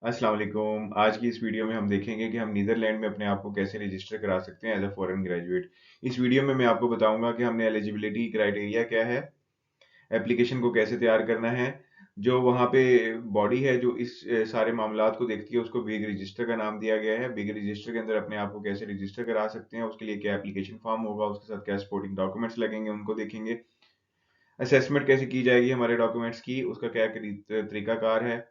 अस्सलाम वालेकुम। आज की इस वीडियो में हम देखेंगे कि हम नीदरलैंड में अपने आप को कैसे रजिस्टर करा सकते हैं एज़ अ फॉरेन ग्रेजुएट। इस वीडियो में मैं आपको बताऊँगा कि हमने एलिजिबिलिटी क्राइटेरिया क्या है, एप्लीकेशन को कैसे तैयार करना है, जो वहाँ पे बॉडी है जो इस सारे मामलात को देखती है उसको बिग रजिस्टर का नाम दिया गया है। बिग रजिस्टर के अंदर अपने आप को कैसे रजिस्टर करा सकते हैं, उसके लिए क्या एप्लीकेशन फॉर्म होगा, उसके साथ क्या सपोर्टिंग डॉक्यूमेंट्स लगेंगे उनको देखेंगे। असेसमेंट कैसे की जाएगी हमारे डॉक्यूमेंट्स की, उसका क्या तरीकाकार है।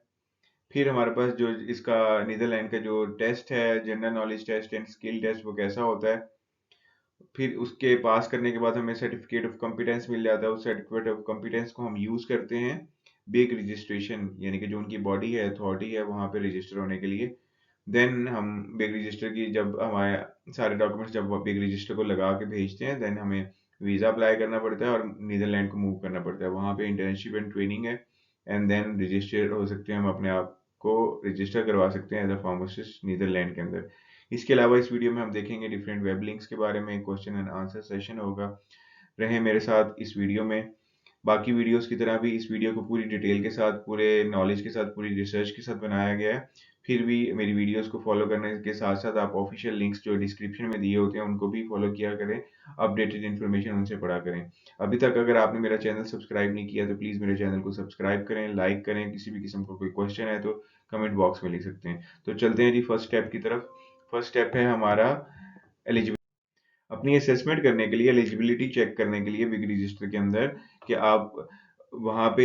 फिर हमारे पास जो इसका नीदरलैंड का जो टेस्ट है, general knowledge test and skill test, वो कैसा होता है। फिर उसके पास करने के बाद हमें सर्टिफिकेट ऑफ कॉम्पिटेंस मिल जाता है। उस सर्टिफिकेट ऑफ कॉम्पिटेंस को हम यूज करते हैं बेक रजिस्ट्रेशन, यानी कि जो उनकी बॉडी है, अथॉरिटी है, वहां पे रजिस्टर होने के लिए। देन हम बेक रजिस्टर की जब हमारे सारे डॉक्यूमेंट्स जब बेक रजिस्टर को लगा के भेजते हैं, देन हमें वीजा अप्लाई करना पड़ता है और नीदरलैंड को मूव करना पड़ता है। वहां पे इंटर्नशिप एंड ट्रेनिंग है, एंड देन रजिस्टर हो सकते हैं, हम अपने आप को रजिस्टर करवा सकते हैं एज अ फार्मासिस्ट नीदरलैंड के अंदर। इसके अलावा इस वीडियो में हम देखेंगे डिफरेंट वेब लिंक्स के बारे में, क्वेश्चन एंड आंसर सेशन होगा। रहें मेरे साथ इस वीडियो में। बाकी वीडियोस की तरह भी इस वीडियो को पूरी डिटेल के साथ, पूरे नॉलेज के साथ, पूरी रिसर्च के साथ बनाया गया है। फिर भी मेरी वीडियोस को फॉलो करने के साथ साथ आप ऑफिशियल लिंक्स जो डिस्क्रिप्शन में दिए होते हैं उनको भी फॉलो किया करें, अपडेटेड इन्फॉर्मेशन उनसे पढ़ा करें। अभी तक अगर आपने मेरा चैनल सब्सक्राइब नहीं किया तो प्लीज़ मेरे चैनल को सब्सक्राइब करें, लाइक करें। किसी भी किस्म का कोई क्वेश्चन है तो कमेंट बॉक्स में लिख सकते हैं। तो चलते हैं जी फर्स्ट स्टेप की तरफ। फर्स्ट स्टेप है हमारा एलिजिबिलिटी। अपनी असेसमेंट करने के लिए, एलिजिबिलिटी चेक करने के लिए बिग रजिस्टर के अंदर कि आप वहाँ पे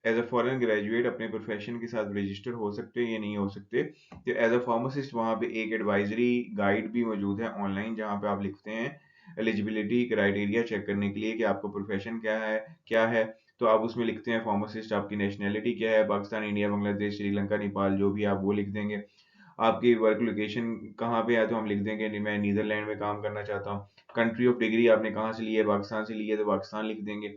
एज अ फॉरेन ग्रेजुएट अपने प्रोफेशन के साथ रजिस्टर हो सकते हैं या नहीं हो सकते। तो एज अ फार्मासिस्ट वहाँ पे एक एडवाइजरी गाइड भी मौजूद है ऑनलाइन, जहाँ पे आप लिखते हैं एलिजिबिलिटी क्राइटेरिया चेक करने के लिए कि आपका प्रोफेशन क्या है। तो आप उसमें लिखते हैं फार्मासिस्ट, आपकी नेशनैलिटी क्या है, पाकिस्तान, इंडिया, बांग्लादेश, श्रीलंका, नेपाल, जो भी आप वो लिख देंगे। आपकी वर्क लोकेशन कहाँ पे है तो हम लिख देंगे मैं नीदरलैंड में काम करना चाहता हूँ। कंट्री ऑफ डिग्री आपने कहाँ से ली है, पाकिस्तान से ली है तो पाकिस्तान लिख देंगे।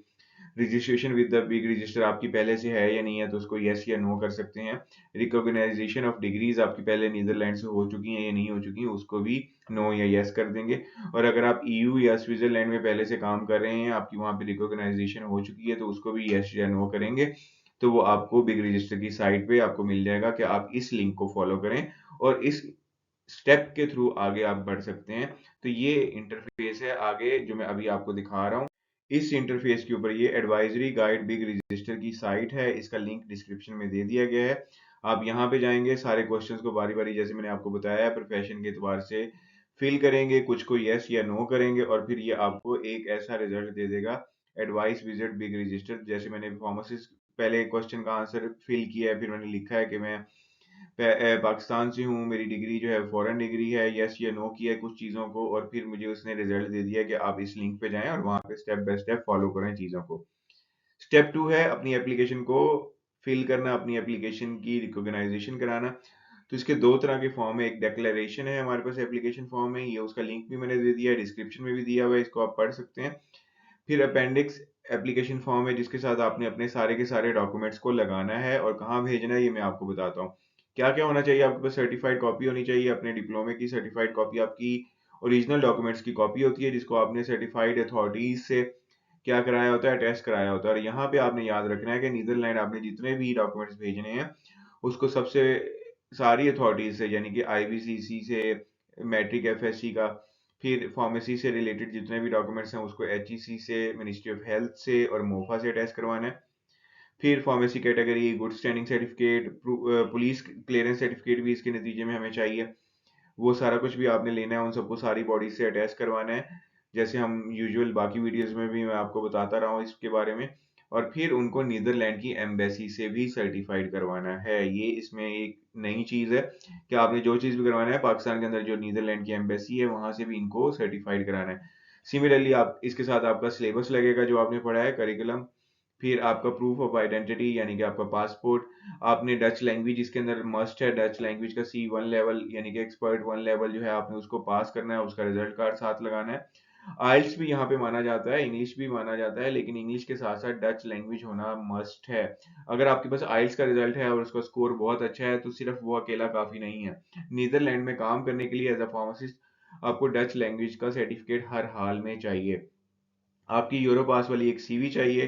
Registration with the big register आपकी पहले से है या नहीं है तो उसको यस या नो कर सकते हैं। रिकॉग्नाइजेशन ऑफ डिग्रीज आपकी पहले नीदरलैंड से हो चुकी हैं या नहीं हो चुकी हैं, उसको भी नो या यस कर देंगे। और अगर आप ईयू या स्विट्जरलैंड में पहले से काम कर रहे हैं, आपकी वहाँ पे रिकॉग्नाइजेशन हो चुकी है, तो उसको भी यस या नो करेंगे। तो वो आपको बिग रजिस्टर की साइट पे आपको मिल जाएगा कि आप इस लिंक को फॉलो करें और इस स्टेप के थ्रू आगे आप बढ़ सकते हैं। तो ये इंटरफेस है आगे जो मैं अभी आपको दिखा रहा हूँ। इस इंटरफेस के ऊपर ये एडवाइजरी गाइड बिग रजिस्टर की साइट है, इसका लिंक डिस्क्रिप्शन में दे दिया गया है। आप यहाँ पे जाएंगे, सारे क्वेश्चंस को बारी बारी जैसे मैंने आपको बताया है प्रोफेशन के एतबार से फिल करेंगे, कुछ को यस या नो करेंगे और फिर ये आपको एक ऐसा रिजल्ट दे देगा, एडवाइस विजिट बिग रजिस्टर। जैसे मैंने फार्मासिस्ट पहले क्वेश्चन का आंसर फिल किया है, फिर मैंने लिखा है कि मैं पाकिस्तान से हूँ, मेरी डिग्री जो है फॉरेन डिग्री है, यस या नो किया है कुछ चीज़ों को, और फिर मुझे उसने रिजल्ट दे दिया कि आप इस लिंक पे जाएं और वहाँ पे स्टेप बाय स्टेप फॉलो करें चीज़ों को। स्टेप 2 है अपनी एप्लीकेशन को फिल करना, अपनी एप्लीकेशन की रिकॉग्नाइजेशन कराना। तो इसके दो तरह के फॉर्म है, एक डिक्लेरेशन है हमारे पास, एप्लीकेशन फॉर्म है, ये उसका लिंक भी मैंने दे दिया है, डिस्क्रिप्शन में भी दिया हुआ है, इसको आप पढ़ सकते हैं। फिर अपेंडिक्स एप्लीकेशन फॉर्म है जिसके साथ आपने अपने सारे के सारे डॉक्यूमेंट्स को लगाना है और कहाँ भेजना है ये मैं आपको बताता हूँ। क्या क्या होना चाहिए आपके पास, सर्टिफाइड कॉपी होनी चाहिए अपने डिप्लोमे की, सर्टिफाइड कॉपी आपकी ओरिजिनल डॉक्यूमेंट्स की कॉपी होती है जिसको आपने सर्टिफाइड अथॉरिटीज से क्या कराया होता है, टेस्ट कराया होता है। और यहाँ पे आपने याद रखना है कि नीदरलैंड आपने जितने भी डॉक्यूमेंट्स भेजने हैं उसको सबसे सारी अथॉरिटीज से, यानी कि आईवीसीसी से, मैट्रिक एफएससी का, फिर फार्मेसी से रिलेटेड जितने भी डॉक्यूमेंट्स हैं उसको एचईसी से, मिनिस्ट्री ऑफ हेल्थ से और मोफा से अटैच करवाना है। फिर pharmacy category good standing certificate, police clearance certificate भी इसके नतीजे में हमें चाहिए। वो सारा कुछ भी आपने लेना है, उन सबको सारी बॉडी से अटैच करवाना है, जैसे हम यूजुअल बाकी वीडियोस में भी मैं आपको बताता रहा हूँ इसके बारे में। और फिर उनको नीदरलैंड की एम्बेसी से भी सर्टिफाइड करवाना है। ये इसमें एक नई चीज है कि आपने जो चीज भी करवाना है पाकिस्तान के अंदर जो नीदरलैंड की एम्बेसी है वहां से भी इनको सर्टिफाइड कराना है। सिमिलरली आप इसके साथ आपका सिलेबस लगेगा जो आपने पढ़ा है, करिकुलम। फिर आपका प्रूफ ऑफ आइडेंटिटी यानी कि आपका पासपोर्ट। आपने डच लैंग्वेज इसके अंदर मस्ट है, डच लैंग्वेज का C1 लेवल यानी कि एक्सपर्ट 1 लेवल जो है आपने उसको पास करना है, उसका रिजल्ट कार्ड साथ लगाना है। आइल्स भी यहाँ पे माना जाता है, इंग्लिश भी माना जाता है, लेकिन इंग्लिश के साथ साथ डच लैंग्वेज होना मस्ट है। अगर आपके पास आइल्स का रिजल्ट है और उसका स्कोर बहुत अच्छा है तो सिर्फ वो अकेला काफी नहीं है। नीदरलैंड में काम करने के लिए एज अ फार्मासिस्ट आपको डच लैंग्वेज का सर्टिफिकेट हर हाल में चाहिए। आपकी यूरो पास वाली एक सीवी चाहिए,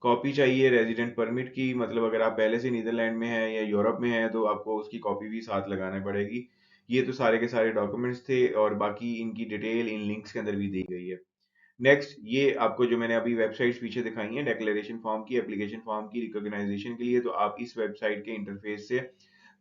कॉपी चाहिए रेजिडेंट परमिट की, मतलब अगर आप पहले से नीदरलैंड में हैं या यूरोप में हैं तो आपको उसकी कॉपी भी साथ लगाना पड़ेगी। ये तो सारे के सारे डॉक्यूमेंट्स थे और बाकी इनकी डिटेल इन लिंक्स के अंदर भी दी गई है। नेक्स्ट, ये आपको जो मैंने अभी वेबसाइट्स पीछे दिखाई हैं डिक्लेरेशन फॉर्म की, एप्लीकेशन फॉर्म की, रिकॉग्नाइजेशन के लिए, तो आप इस वेबसाइट के इंटरफेस से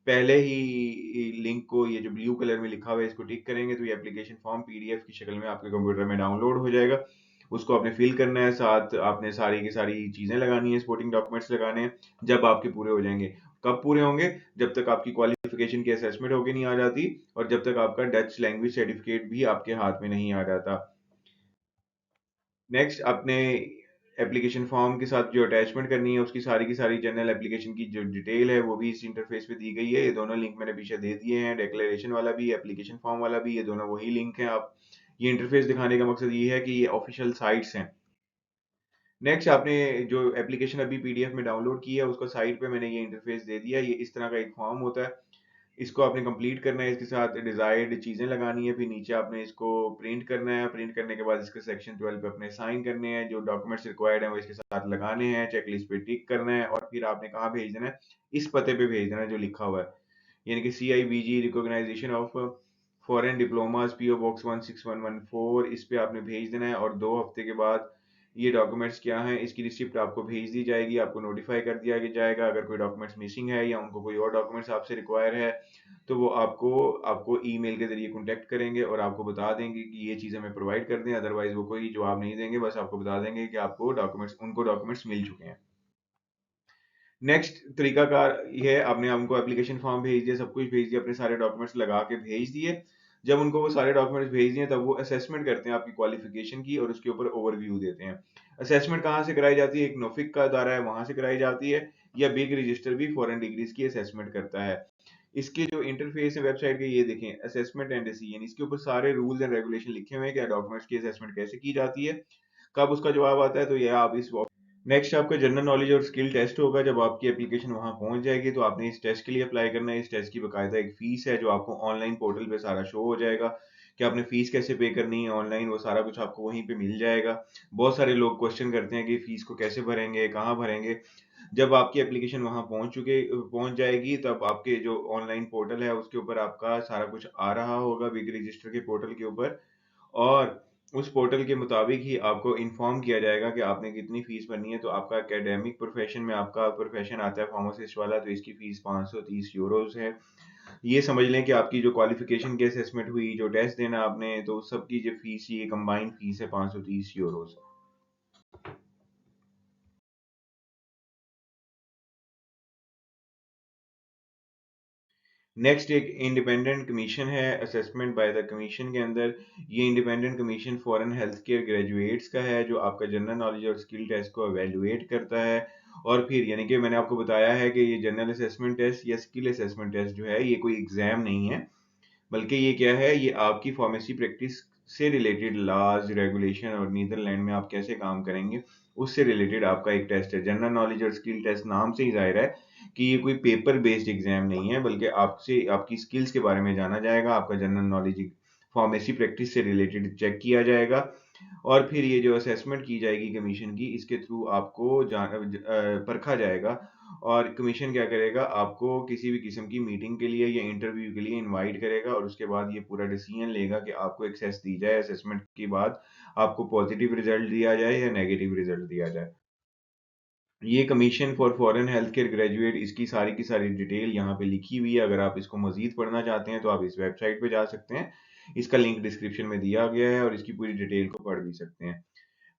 पहले ही लिंक को, ये जो ब्लू कलर में लिखा हुआ है, इसको टिक करेंगे तो ये एप्लीकेशन फॉर्म पीडीएफ की शक्ल में आपके कंप्यूटर में डाउनलोड हो जाएगा। उसको आपने फिल करना है, साथ आपने सारी की सारी चीजें लगानी है, सपोर्टिंग डॉक्यूमेंट्स लगाने हैं। जब आपके पूरे हो जाएंगे, कब पूरे होंगे? जब तक आपकी क्वालिफिकेशन की असेसमेंट होके नहीं आ जाती और जब तक आपका डच लैंग्वेज सर्टिफिकेट भी आपके हाथ में नहीं आ जाता। नेक्स्ट, अपने एप्लीकेशन फॉर्म के साथ जो अटैचमेंट करनी है उसकी सारी की सारी जनरल एप्लीकेशन की जो डिटेल है वो भी इस इंटरफेस पे दी गई है। ये दोनों लिंक मैंने पीछे दे दिए हैं, डिक्लेरेशन वाला भी, एप्लीकेशन फॉर्म वाला भी, ये दोनों वही लिंक हैं। आप ये इंटरफेस दिखाने का मकसद ये है कि ये ऑफिशियल साइट्स हैं। नेक्स्ट, आपने जो एप्लीकेशन अभी पीडीएफ में डाउनलोड की है उसको साइट पे मैंने ये इंटरफेस दे दिया। ये इस तरह का एक फॉर्म होता है, इसको आपने कंप्लीट करना है, इसके साथ डिजायर्ड चीजें लगानी है, फिर नीचे आपने इसको प्रिंट करना है। प्रिंट करने के बाद इसके सेक्शन 12 पे अपने साइन करने हैं, जो डॉक्यूमेंट्स रिक्वायर्ड हैं वो इसके साथ लगाने हैं, चेकलिस्ट पे टिक करना है और फिर आपने कहाँ भेज देना है? इस पते पे भेज देना है जो लिखा हुआ है, यानी कि CIBG recognisation of foreign diplomas, PO box 16114, इस पे आपने भेज देना है। और 2 हफ्ते के बाद ये डॉक्यूमेंट्स क्या हैं इसकी रिसिप्ट आपको भेज दी जाएगी, आपको नोटिफाई कर दिया जाएगा। अगर कोई डॉक्यूमेंट्स मिसिंग है या उनको कोई और डॉक्यूमेंट्स आपसे रिक्वायर है तो वो आपको आपको ईमेल के जरिए कॉन्टेक्ट करेंगे और आपको बता देंगे कि ये चीज़ हमें प्रोवाइड कर दें। अदरवाइज वो कोई जवाब नहीं देंगे, बस आपको बता देंगे कि आपको डॉक्यूमेंट्स, उनको डॉक्यूमेंट्स मिल चुके हैं। नेक्स्ट तरीकाकार ये है, आपने हमको एप्लीकेशन फॉर्म भेज दिया, सब कुछ भेज दिया, अपने सारे डॉक्यूमेंट्स लगा के भेज दिए। जब उनको वो सारे डॉक्यूमेंट्स भेज दिए तब वो असेसमेंट करते हैं आपकी क्वालिफिकेशन की और उसके ऊपर ओवरव्यू देते हैं। असेसमेंट कहाँ से कराई जाती है? एक नोफिक का अदारा है, वहां से कराई जाती है, या बिग रजिस्टर भी फॉरेन डिग्रीज की असेसमेंट करता है। इसके जो इंटरफेस है वेबसाइट के, ये देखें, असेसमेंट एंड डिसीजन, इसके ऊपर सारे रूल्स एंड रेगुलेशन लिखे हुए हैं कि डॉक्यूमेंट्स की असेसमेंट कैसे की जाती है, कब उसका जवाब आता है। तो ये आप इस नेक्स्ट आपका जनरल नॉलेज और स्किल टेस्ट होगा। जब आपकी एप्लीकेशन वहां पहुंच जाएगी तो आपने इस टेस्ट के लिए अप्लाई करना है। इस टेस्ट की बकायदा एक फीस है जो आपको ऑनलाइन पोर्टल पे सारा शो हो जाएगा कि आपने फीस कैसे पे करनी है ऑनलाइन, वो सारा कुछ आपको वहीं पे मिल जाएगा। बहुत सारे लोग क्वेश्चन करते हैं कि फीस को कैसे भरेंगे, कहाँ भरेंगे। जब आपकी एप्लीकेशन वहां पहुंच जाएगी तब आपके जो ऑनलाइन पोर्टल है उसके ऊपर आपका सारा कुछ आ रहा होगा, बिग रजिस्टर के पोर्टल के ऊपर, और उस पोर्टल के मुताबिक ही आपको इन्फॉर्म किया जाएगा कि आपने कितनी फीस भरनी है। तो आपका एकेडमिक प्रोफेशन में आपका प्रोफेशन आता है फार्मासिस्ट वाला, तो इसकी फीस 530 यूरोज है। ये समझ लें कि आपकी जो क्वालिफिकेशन की असेसमेंट हुई, जो टेस्ट देना आपने, तो उस सब की जो फीस, ये कंबाइंड फीस है 530 यूरोज। नेक्स्ट, एक इंडिपेंडेंट कमीशन है, असेसमेंट बाय द कमीशन के अंदर। ये independent commission foreign health care graduates का है जो आपका जनरल नॉलेज और स्किल टेस्ट को एवेल्युएट करता है। और फिर यानी कि मैंने आपको बताया है कि ये जनरल असेसमेंट टेस्ट या स्किल असेसमेंट टेस्ट जो है ये कोई एग्जाम नहीं है, बल्कि ये क्या है, ये आपकी फार्मेसी प्रैक्टिस से रिलेटेड लॉज, रेगुलेशन और नीदरलैंड में आप कैसे काम करेंगे उससे रिलेटेड आपका एक टेस्ट है। जनरल नॉलेज और स्किल टेस्ट नाम से ही जाहिर है कि ये कोई पेपर बेस्ड एग्जाम नहीं है, बल्कि आपसे आपकी स्किल्स के बारे में जाना जाएगा, आपका जनरल नॉलेज फार्मेसी प्रैक्टिस से रिलेटेड चेक किया जाएगा। और फिर ये जो असेसमेंट की जाएगी कमीशन की, इसके थ्रू आपको परखा जाएगा। और कमीशन क्या करेगा, आपको किसी भी किस्म की मीटिंग के लिए या इंटरव्यू के लिए इनवाइट करेगा और उसके बाद ये पूरा डिसीजन लेगा कि आपको एक्सेस दी जाए, असेसमेंट के बाद आपको पॉजिटिव रिजल्ट दिया जाए या नेगेटिव रिजल्ट दिया जाए। ये commission for foreign health care graduate, इसकी सारी की सारी डिटेल यहाँ पे लिखी हुई है। अगर आप इसको मजीद पढ़ना चाहते हैं तो आप इस वेबसाइट पे जा सकते हैं, इसका लिंक डिस्क्रिप्शन में दिया गया है और इसकी पूरी डिटेल को पढ़ भी सकते हैं।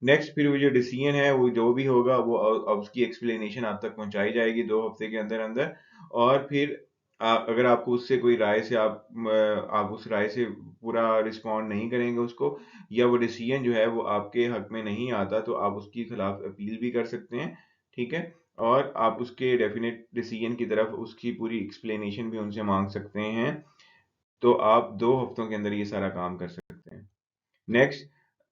नेक्स्ट, फिर वो जो डिसीजन है वो जो भी होगा वो अब उसकी एक्सप्लेनेशन आप तक पहुंचाई जाएगी 2 हफ्ते के अंदर अंदर। और फिर अगर आपको उससे कोई राय से आप उस राय से पूरा रिस्पॉन्ड नहीं करेंगे उसको, या वो डिसीजन जो है वो आपके हक में नहीं आता, तो आप उसकी खिलाफ अपील भी कर सकते हैं। ठीक है, और आप उसके डेफिनेट डिसीजन की तरफ उसकी पूरी एक्सप्लेनेशन भी उनसे मांग सकते हैं। तो आप 2 हफ्तों के अंदर ये सारा काम कर सकते हैं। नेक्स्ट,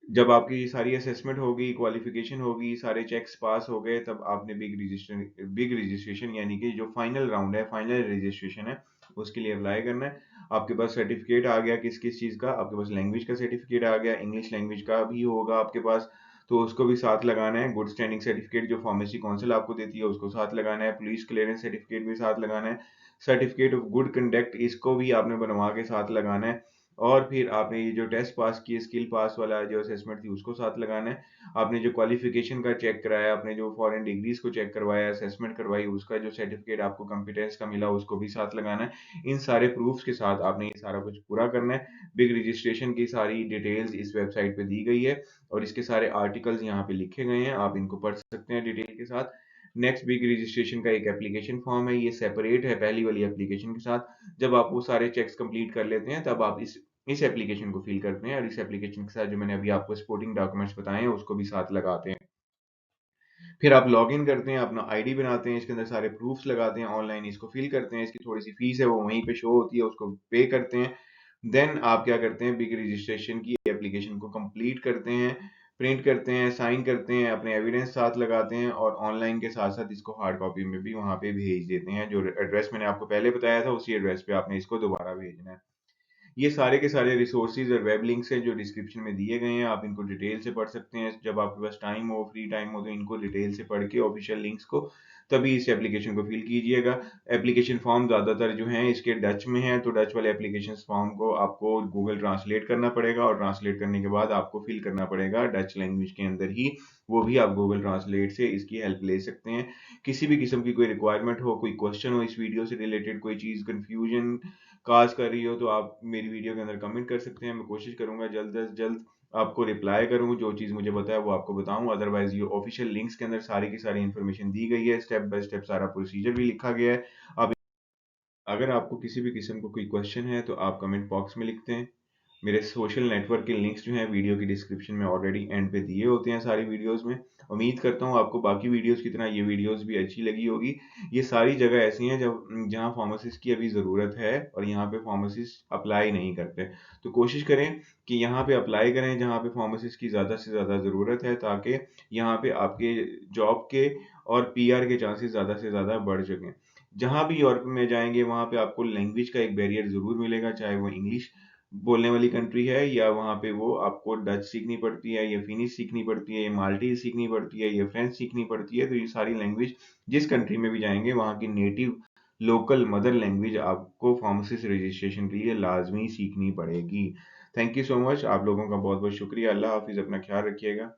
जब आपकी सारी असेसमेंट होगी, क्वालिफिकेशन होगी, सारे चेक्स पास हो गए, तब आपने बिग रजिस्ट्रेशन यानी कि जो फाइनल राउंड है, फाइनल रजिस्ट्रेशन है, उसके लिए अप्लाई करना है। आपके पास सर्टिफिकेट आ गया किस किस चीज़ का, आपके पास लैंग्वेज का सर्टिफिकेट आ गया, इंग्लिश लैंग्वेज का भी होगा आपके पास। तो उसको भी साथ लगाना है। गुड स्टैंडिंग सर्टिफिकेट जो फार्मेसी काउंसिल आपको देती है उसको साथ लगाना है। पुलिस क्लियरेंस सर्टिफिकेट भी साथ लगाना है। सर्टिफिकेट ऑफ गुड कंडक्ट इसको भी आपने बनवा के साथ लगाना है। और फिर आपने ये जो टेस्ट पास किए, स्किल पास वाला जो असेसमेंट थी उसको साथ लगाना है। आपने जो क्वालिफिकेशन का चेक कराया, आपने जो फॉरेन डिग्रीज को चेक करवाया, असेसमेंट करवाई, उसका जो सर्टिफिकेट आपको कंप्यूटेंस का मिला उसको भी साथ लगाना है। इन सारे प्रूफ्स के साथ आपने ये सारा कुछ पूरा करना है। बिग रजिस्ट्रेशन की सारी डिटेल्स इस वेबसाइट पे दी गई है और इसके सारे आर्टिकल्स यहाँ पे लिखे गए हैं, आप इनको पढ़ सकते हैं डिटेल के साथ। नेक्स्ट बिग रजिस्ट्रेशन का एक एप्लीकेशन फॉर्म है, ये सेपरेट है पहली वाली एप्लीकेशन के साथ। जब आप वो सारे चेक्स कंप्लीट कर लेते हैं तब आप इस एप्लीकेशन को फिल करते हैं और इस एप्लीकेशन के साथ जो मैंने अभी आपको सपोर्टिंग डॉक्यूमेंट्स बताए हैं उसको भी साथ लगाते हैं। फिर आप लॉगिन करते हैं, अपना आईडी बनाते हैं, इसके अंदर सारे प्रूफ्स लगाते हैं, ऑनलाइन इसको फिल करते हैं, इसकी थोड़ी सी फीस है वो वहीं पे शो होती है, उसको पे करते हैं। देन आप क्या करते हैं, बिग रजिस्ट्रेशन की एप्लीकेशन को कंप्लीट करते हैं, प्रिंट करते हैं, साइन करते हैं, अपने एविडेंस साथ लगाते हैं और ऑनलाइन के साथ साथ इसको हार्ड कॉपी में भी वहां पे भेज देते हैं। जो एड्रेस मैंने आपको पहले बताया था उसी एड्रेस पे आपने इसको दोबारा भेजना है। ये सारे के सारे रिसोर्सेज और वेब लिंक्स हैं जो डिस्क्रिप्शन में दिए गए हैं, आप इनको डिटेल से पढ़ सकते हैं। जब आपके पास टाइम हो, फ्री टाइम हो, तो इनको डिटेल से पढ़ के ऑफिशियल लिंक्स को तभी इस एप्लीकेशन को फिल कीजिएगा। एप्लीकेशन फॉर्म ज़्यादातर जो हैं इसके डच में हैं, तो डच वाले एप्लीकेशन फॉर्म को आपको गूगल ट्रांसलेट करना पड़ेगा और ट्रांसलेट करने के बाद आपको फिल करना पड़ेगा डच लैंग्वेज के अंदर ही। वो भी आप गूगल ट्रांसलेट से इसकी हेल्प ले सकते हैं। किसी भी किस्म की कोई रिक्वायरमेंट हो, कोई क्वेश्चन हो इस वीडियो से रिलेटेड, कोई चीज़ कंफ्यूजन काज कर रही हो, तो आप मेरी वीडियो के अंदर कमेंट कर सकते हैं। मैं कोशिश करूंगा जल्द से जल्द आपको रिप्लाई करूं, जो चीज़ मुझे बताया वो आपको बताऊं। अदरवाइज ये ऑफिशियल लिंक्स के अंदर सारी की सारी इन्फॉर्मेशन दी गई है, स्टेप बाय स्टेप सारा प्रोसीजर भी लिखा गया है। आप अगर आपको किसी भी किस्म का कोई क्वेश्चन है तो आप कमेंट बॉक्स में लिखते हैं। मेरे सोशल नेटवर्क के लिंक्स जो हैं वीडियो की डिस्क्रिप्शन में ऑलरेडी एंड पे दिए होते हैं सारी वीडियोस में। उम्मीद करता हूँ आपको बाकी वीडियोस की तरह ये वीडियोस भी अच्छी लगी होगी। ये सारी जगह ऐसी हैं जब जहाँ फार्मासिस्ट की अभी ज़रूरत है और यहाँ पे फार्मासिस्ट अप्लाई नहीं करते। तो कोशिश करें कि यहाँ पे अप्लाई करें जहाँ पे फार्मासिस्ट की ज़्यादा से ज़्यादा ज़रूरत है, ताकि यहाँ पे आपके जॉब के और पीआर के चांसेस ज़्यादा से ज़्यादा बढ़ सकें। जहाँ भी यूरोप में जाएँगे वहाँ पे आपको लैंग्वेज का एक बैरियर ज़रूर मिलेगा, चाहे वो इंग्लिश बोलने वाली कंट्री है या वहाँ पे वो आपको डच सीखनी पड़ती है या फिनिश सीखनी पड़ती है या माल्टीज़ सीखनी पड़ती है या फ्रेंच सीखनी पड़ती है। तो ये सारी लैंग्वेज जिस कंट्री में भी जाएँगे वहाँ की नेटिव लोकल मदर लैंग्वेज आपको फार्मेसिस्ट रजिस्ट्रेशन के लिए लाज़मी सीखनी पड़ेगी। Thank you so much. आप लोगों का बहुत-बहुत शुक्रिया। अल्लाह हाफ़िज़। अपना ख़्याल रखिएगा।